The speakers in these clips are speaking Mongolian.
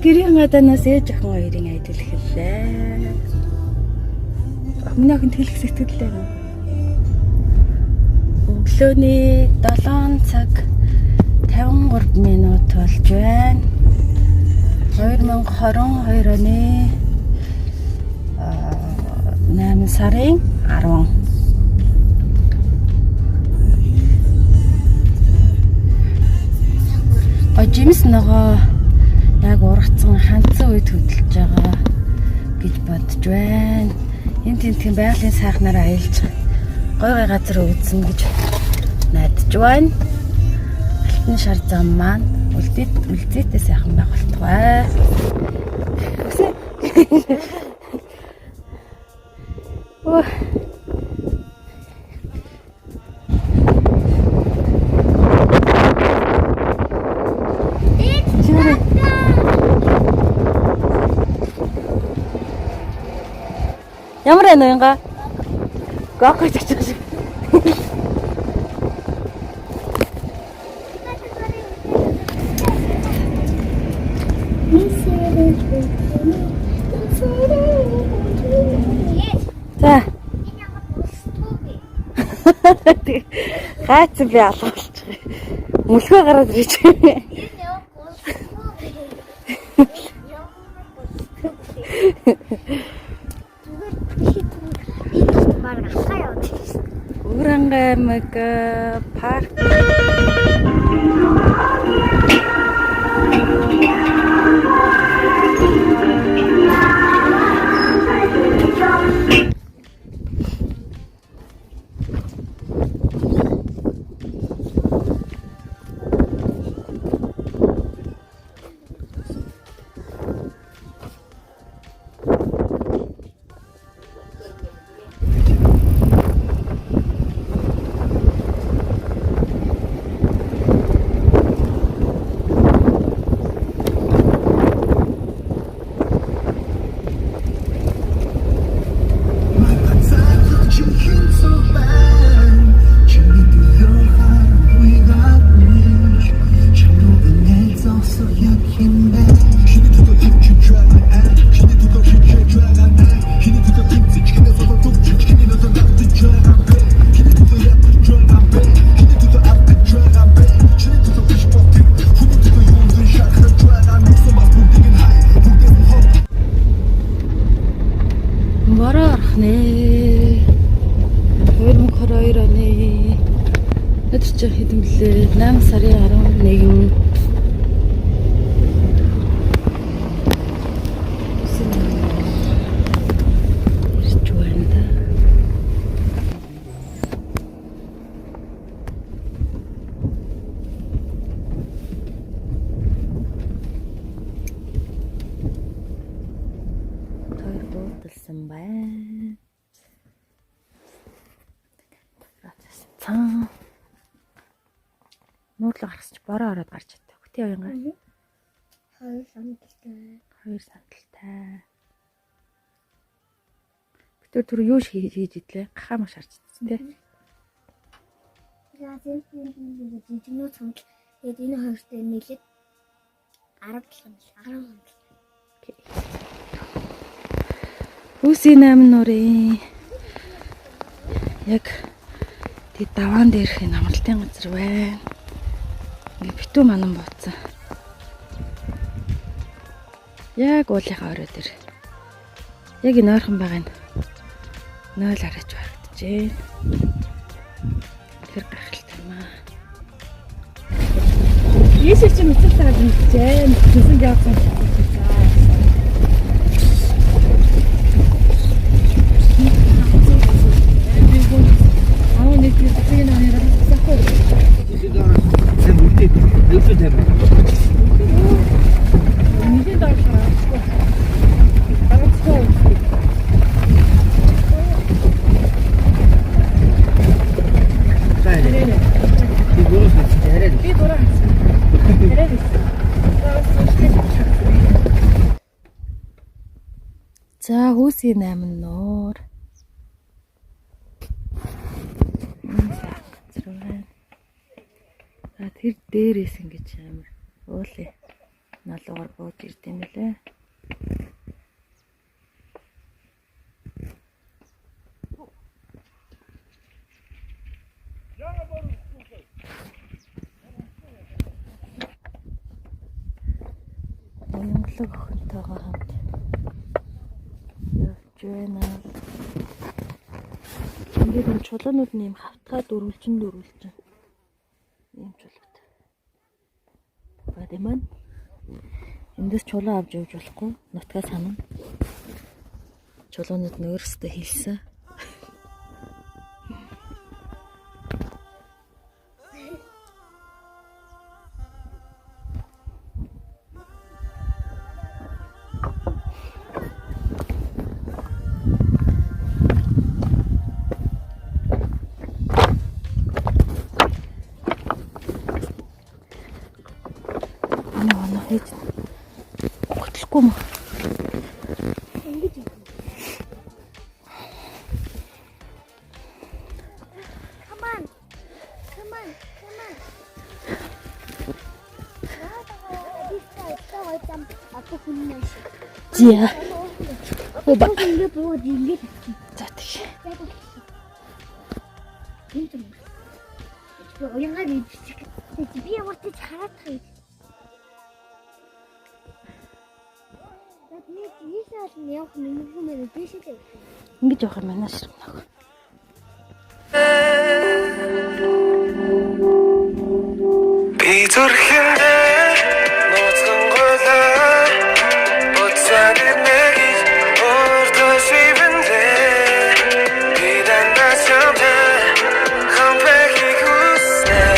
гэрийн гадаанаас ээж охин хоёрын айдэл хэллээ. Өмнөх нь тэлэх сэтгэлээ нөө. Өглөөний 7 цаг 53 минут болж байна. 2022 оны 8 сарын 10. Жимс нөгөө яг ургацсан хандсан үед хөдөлж байгаа гэж бодож байна. Энд тентхэн байгалийн сайхнаар аялж гой газар өвдсөн гэж найдаж байна. Алтан шар зам маань үлдээтэй сайхан байх болтугай. Оо. Ямар байна вэ инга? Гохой чичиж. За. Гайц би алгаалчих. Мөлхөө гараад ирж. Урангай аймаг парк. Хэдэмлээ 8 сарын 11. Тэр буудалсан байна. Цаа нуудлаа гаргасч бороо ороод гарч чаддаг. Хөтөө яваа. Хоёр сандалтай. Бид түр юу хийж идлээ? Гахаа маш харж идсэн тий. Яа тийм жижигнүү цамд тэгээд энэ хоёртой нийлээд 10 сандал. Үсийн 8 нуурын яг тий даваан дээрх энэ амралтын газар байна. Битүү манан бууцсан. Яг уулынхаа орой дээр. Яг энэ ойрхон байгаа нь 0 арайч харагдчихээн. Тэр гахалтай маа. Ийшээ чи мэтэл таад мэдчихээн. Тэсэн явсан. Нэг тийм нэг засахгүй. Sen burada yoksa deme. Niye daha fazla? Arası Böyle. Bir burası nerede? Bir burası. Nerede? За хүүсийн 8 нуур. Тэр дээрээс ингэж амар уулээ. налуугаар бууж ирд юм лээ. Монголог охинтойгоо хамт явж байна. Ингээд энэ чулуунууд нь юм хавтгаад дөрвөлжин. Ийм чулууд. Бадай маань эндээс чулуу авч явж болохгүй. Нутгаас хамна. Чулуунууд нь өөрсдөө хийлсэн. Хөтлөхгүй мө. Ингэж юм. Come on. Зя. Оба. Ингэ бууд ингэ. За тийм. Уянгаад идчих. Би ямар ч хараад хай. Явах нэмэгмээр дэшээ. Ингэж явах юм байна ширм нөх. Би зүрхэндээ ноцгон голоо боцоод нэг өөртөө шивэндээ би дандаа шамтай хампэхи хүсээ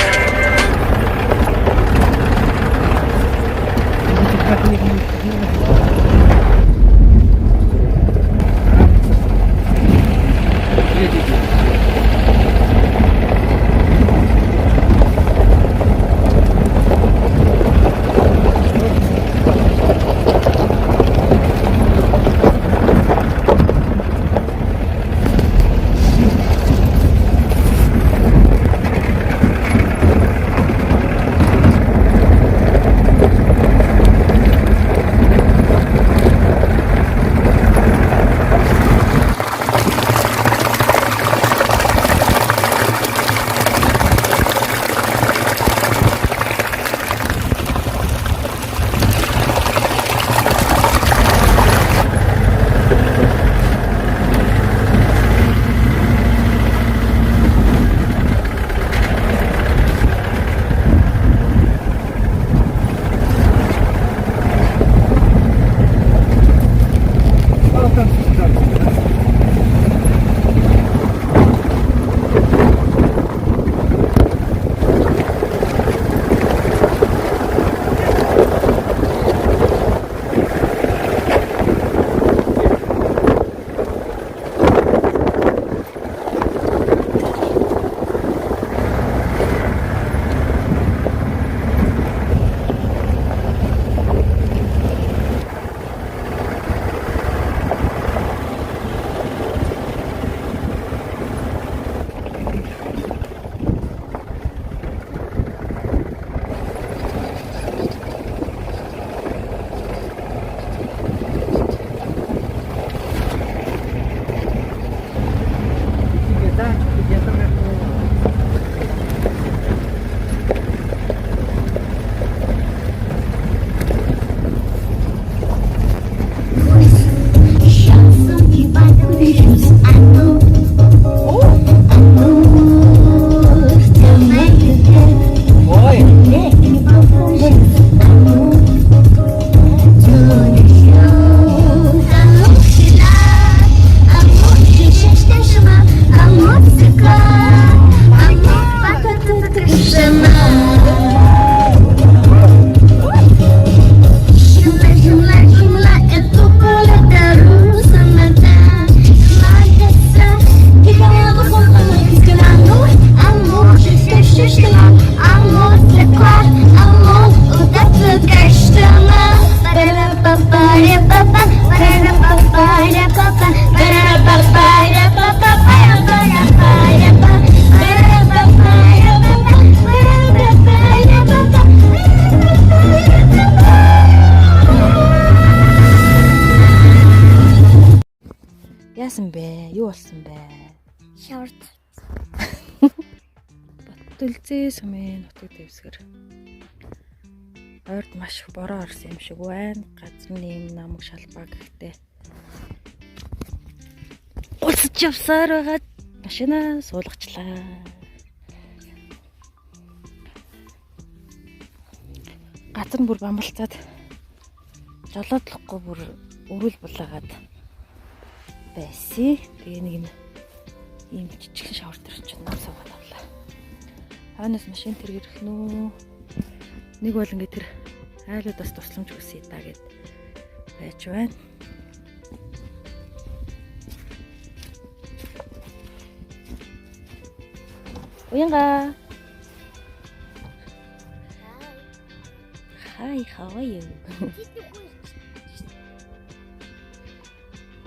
порт. Батүлзээ сумын нутаг дэвсгэр. Ойрд маш их бороо орсон юм шиг байна. Газар нэм намаг шалбаа гэхдээ улсч явсаар байгаа машина суулгачлаа. Газар нь бүр бамбалцаад жолоодлохгүй бүр өрүүл булаагаад байсан. Тэгээ нэг ийм жижигхэн шавар дээр чинь нам суугаад авлаа. Хойноос машин тэр ирэх нүү. Нэг бол ингээ тэр айлуудаас тусламж хүсье даа гэд байж байна. Уянга. Hi, how are you?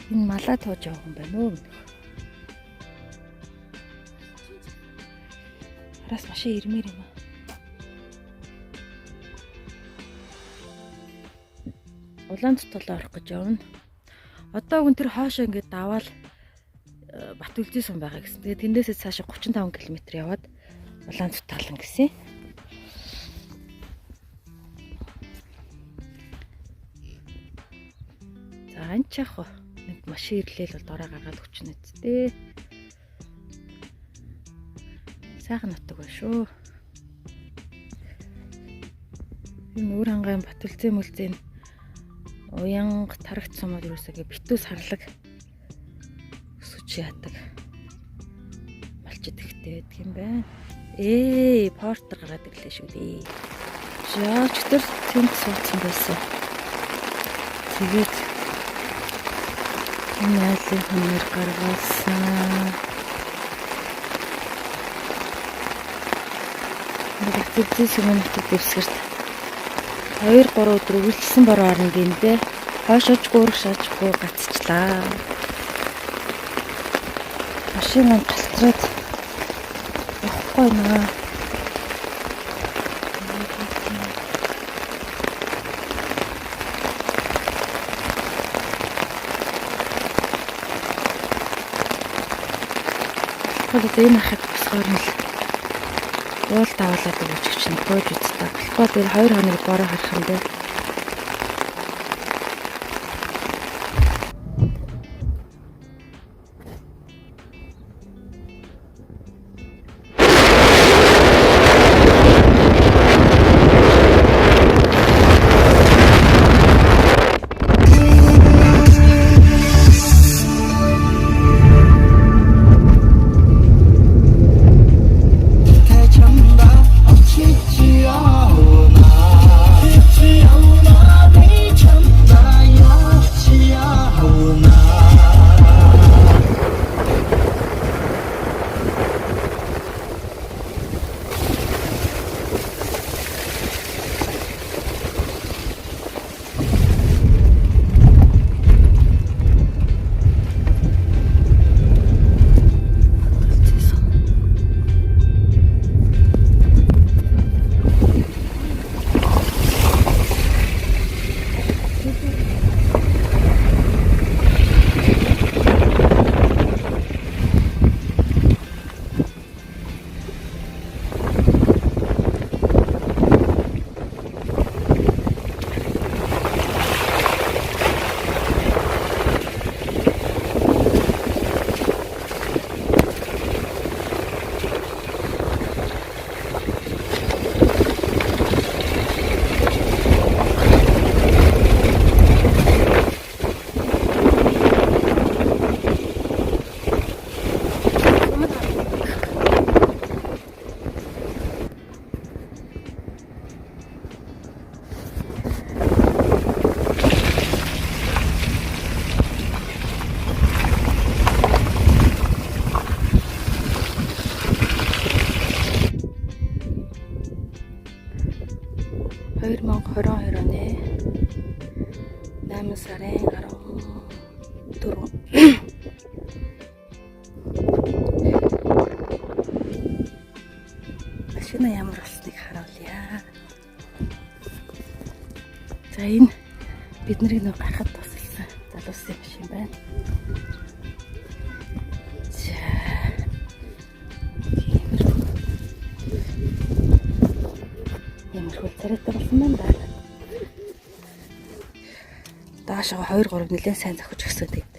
Энэ малаа тууж явах юм байна уу? Араас машин ирмээр юм аа. Улаанцтол орох гэж явна. Одоо гүн тэр хоошоо ингээд даваал Батүлзээ сум байгаа гэсэн. Тэгээ тэндээсээ цаашаа 35 км яваад Улаанцталан гэсэн. За анчаах нэг машин ирлээл бол дорой гаргаад өчнө үсттэй. Сайхан нутаг ба шүү. Энэ өөр хангаан Батүлзээ мүлзээ уянга тарагт сумууд юусагээ битүүс харлаг өсөж яадаг малчид ихтэй байдаг юм байна. Портер гараад ирлээ шүү дээ. Жаач тэр тэнд суудсан байсан. Тэгээд энэ айлын хэмээр гаргасан. Батүлзээ сумын нутаг дэвсгэрт 2-3 өдөр үргэлжлсэн бороо орно гиндээ. Хойшооч гуурах шаажгүй гацчлаа. Машин галтраад явахгүй наа. Тэгвэл энэ хахад босгоор нь уул даваалаад өгч чинь тууж үзтээ. Болохгүй тэр 2 хоног бороо харах юм дээ. Сарын 14 машина ямар болсныг харуулъя. За энэ бид нарыг нэг гарахад тусалсан залуусын машин байна. За царайтай болсон байна да. Даашаа 2 3 нэлээд сайн зохиж өгсөн тэгээд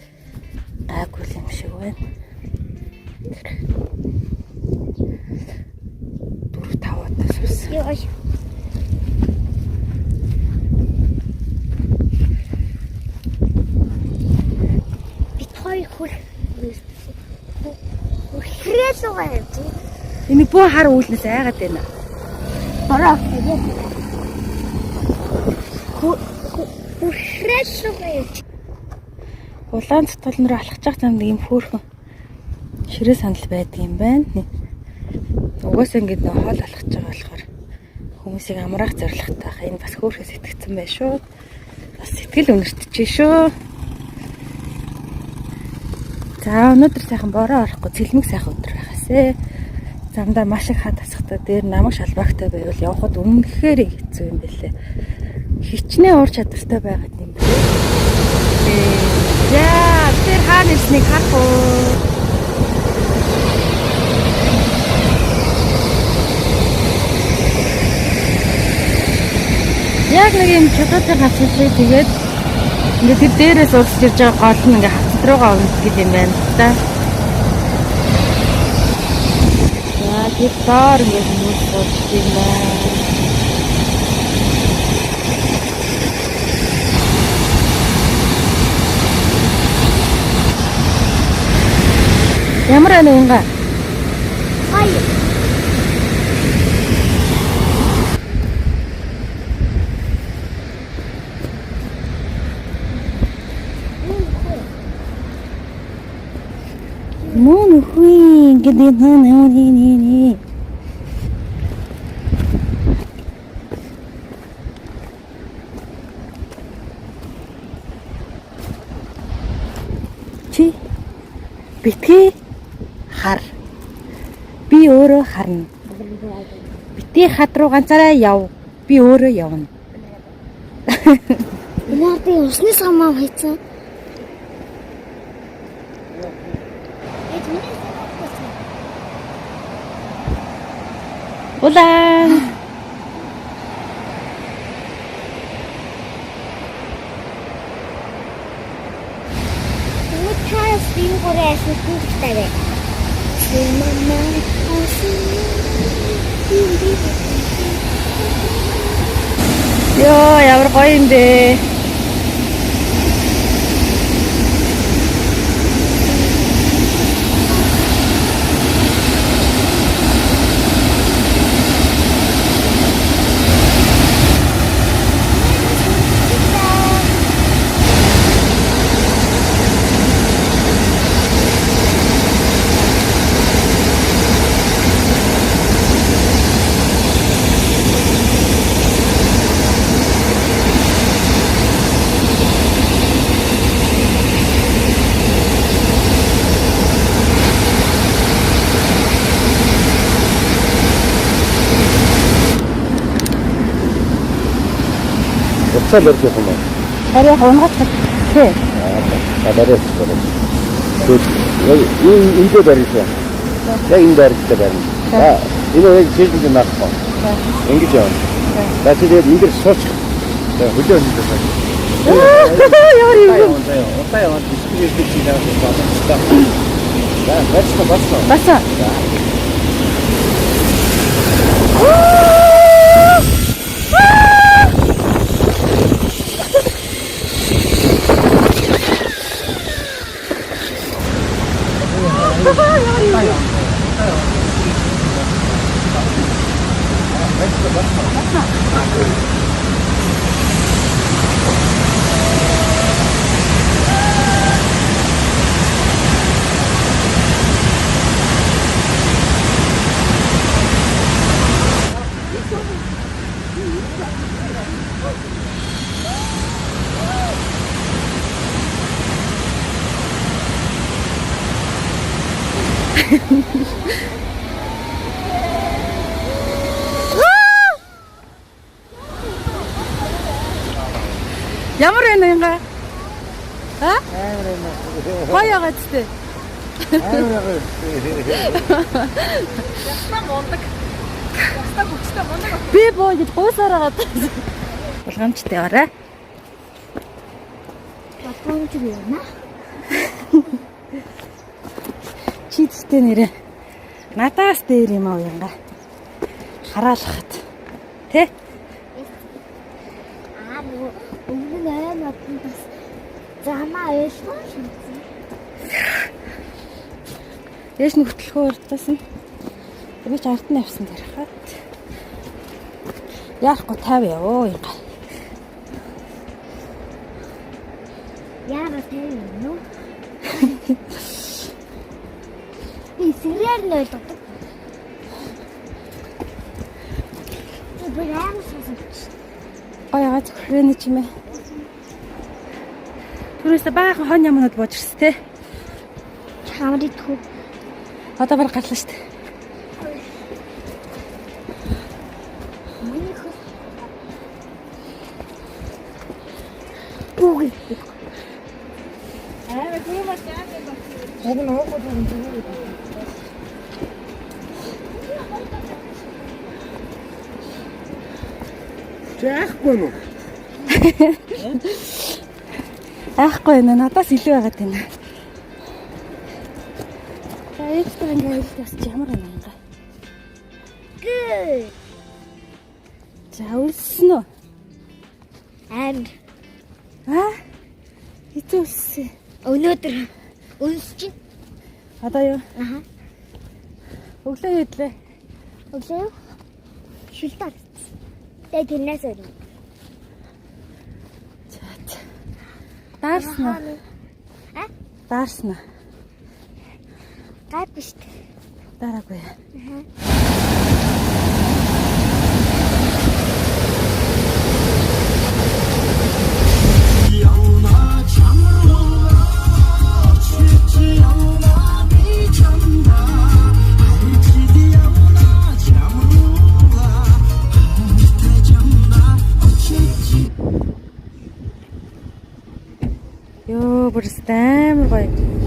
гайгүй юм шиг байна. 4 5 удаа суусан. Яа. Бит хоёр хөл. Хүрээлүү гайж. Энэ бөө хар үүлнээс айгаад байна. Бороо. Хүрээлүү гайж. Улаан цутгал нөр алхаж байгаа замд ийм хөөрхөн ширээ сандал байдаг юм байна. Угаасаа ингэж нөө хоол алхаж байгаа болохоор хүмүүсийг амраах зорилготой хаа энэ бас хөөрхөн сэтгцэн байна шүү. Бас сэтгэл өнөртөж шүү. За өнөөдөр сайхан бороо орохгүй цэлмэг сайхан өдөр байхасэ. Замдаа маш их хад тасахтай дээр намаг шалбаагтай байвал явхад үнэхээр хэцүү юм бэлээ. Хичнээн уур чадвартай байгаад юм бэ. Яа, тэр хаана ирснийг харах уу? Яг нэг юм чөлөөтэй хавцлаа тэгээд ингээд тэр дээрээс урсж ирж байгаа гол нь ингээд хавцад руугаа унтдаг юм байна л да. За тэр доор ингээд хүмүүс сууж юм байна. Ямар байна вэ? Ай. Мөн үгүй гэдэг нэ. Чи битгий хар. Би өөрөө харна. Битгий хад руу ганцаараа яв. Би өөрөө явна. Энэтэй усны самаа хийцэн. Улаан. Утас бингорэс күхтэрэ. Мама оси. Йоо, ямар гоё юм бэ. Уцаа барьж явах юм байна. Арай хоногч тий. Барьж байна. Тэгээд энэ барьж байна. Яг энэ барьжтай барьна. За энэ яг жишээлбэл наахгүй. Ингэж явна. За тэгээд энэ дэр сууч. За хөлөө өнөдөө сууч. Ямар юм. Уцаа яваад бисквит хийж байгаа юм байна. За бацсан. Баса. Ямар байна инга? Ха? Гоё байгаа ч тийм. Би боо гэж гуйсараа гадаа. Болгоомжтой орой. Болгоомж юу юм аа? Чидтэй нэрээ. Надаас дээр юм аа уянга. Хараалахад. Тэ? Нөгөө өмнө айн бодсон бас замаа ойлсон шин. Дээш нь хөтлөхөө урдсан. Би ч ард нь явсан дээр хаад. Яахгүй 50 яваа уянга. Яагаад тийм юм? Би сэрээр нь ойлгодог. Би яамс сонсож. Гаяга зөвхөн чимээ. Түрээсээ баахан хон ямнууд бууж ирсэн те. Чамд идэх үү? Одоо баг гарлаа штт. Бүгд. Яг нь уугууд юм зүгээр. Яахгүй нү. Айхгүй нэ надаас илүү байгаад байна. За экстра ингээд бас ямар юм бэ? Гэ. За үлсэн үү? Амир. Хэцүү үлсэн. Өнөөдөр өнс чинь. Одоо юу? Аха. Өглөө хэдлээ. Өглөө. Шилдэр. Тэ гинэс өрөө. Даарснаа. Даарснаа. Гад биш. Дараагүй. Ёо, бүр амар гоё.